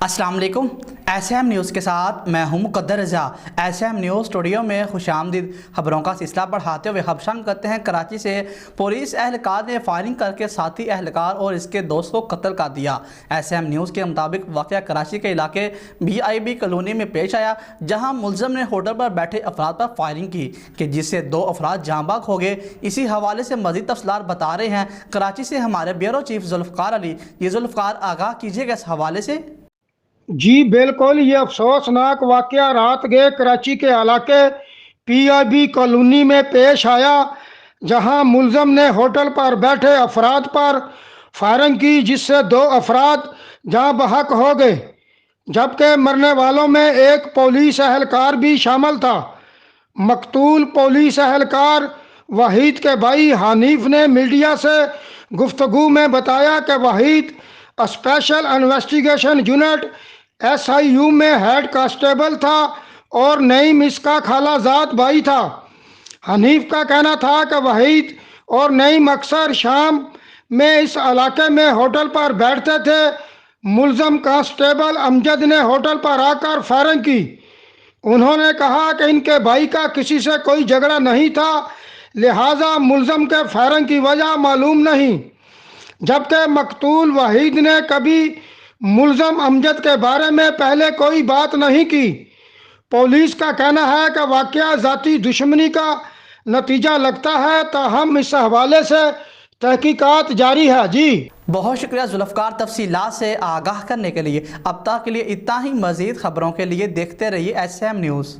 अस्सलाम वालेकुम। SM news के साथ मैं हूं मुक़द्दर रज़ा। एसएम न्यूज़ स्टूडियो में खुशामदीद। खबरों का सिलसिला बढ़ाते हुए खबशान करते हैं। कराची से पुलिस एहलकार ने फायरिंग करके साथी एहलकार और इसके दोस्त को कत्ल कर दिया। एसएम न्यूज़ के मुताबिक वाक़या कराची के इलाके BIB कॉलोनी में पेश आया, जहां मुलज़म ने होटल पर बैठे अफराद पर फायरिंग की कि जिससे 2 अफराद जाँ बाग हो गए। इसी हवाले से मज़ीद तफसीलात बता रहे हैं कराची से हमारे ब्यूरो चीफ जुल्फ़कार अली। ये जुल्फ़कार, आगाह कीजिएगा इस हवाले से। जी बिल्कुल, ये अफसोसनाक वाक़या रात गए कराची के इलाके PIB कॉलोनी में पेश आया, जहां मुलज़म ने होटल पर बैठे अफराद पर फायरिंग की, जिससे 2 अफराद जाँ बहक हो गए, जबकि मरने वालों में एक पुलिस एहलकार भी शामिल था। मकतूल पुलिस एहलकार वहीद के भाई हनीफ ने मीडिया से गुफ्तगू में बताया कि Waheed special investigation unit SIU में हेड कांस्टेबल था और नईम इसका खालाजाद भाई था। हनीफ का कहना था कि वहीद और नईम अक्सर शाम में इस इलाके में होटल पर बैठते थे। मुलज़म कांस्टेबल अमजद ने होटल पर आकर फायरिंग की। उन्होंने कहा कि इनके भाई का किसी से कोई झगड़ा नहीं था, लिहाजा मुलज़म के फायरिंग की वजह मालूम नहीं, जबकि मकतूल वहीद ने कभी मुलज़म अमजद के बारे में पहले कोई बात नहीं की। पुलिस का कहना है कि वाक़या ज़ाती दुश्मनी का नतीजा लगता है, ताहम इस हवाले से तहकीकात जारी है। जी बहुत शुक्रिया जुल्फ़कार, तफसीलात से आगाह करने के लिए। अब तक के लिए इतना ही। मज़ीद खबरों के लिए देखते रहिए SM न्यूज़।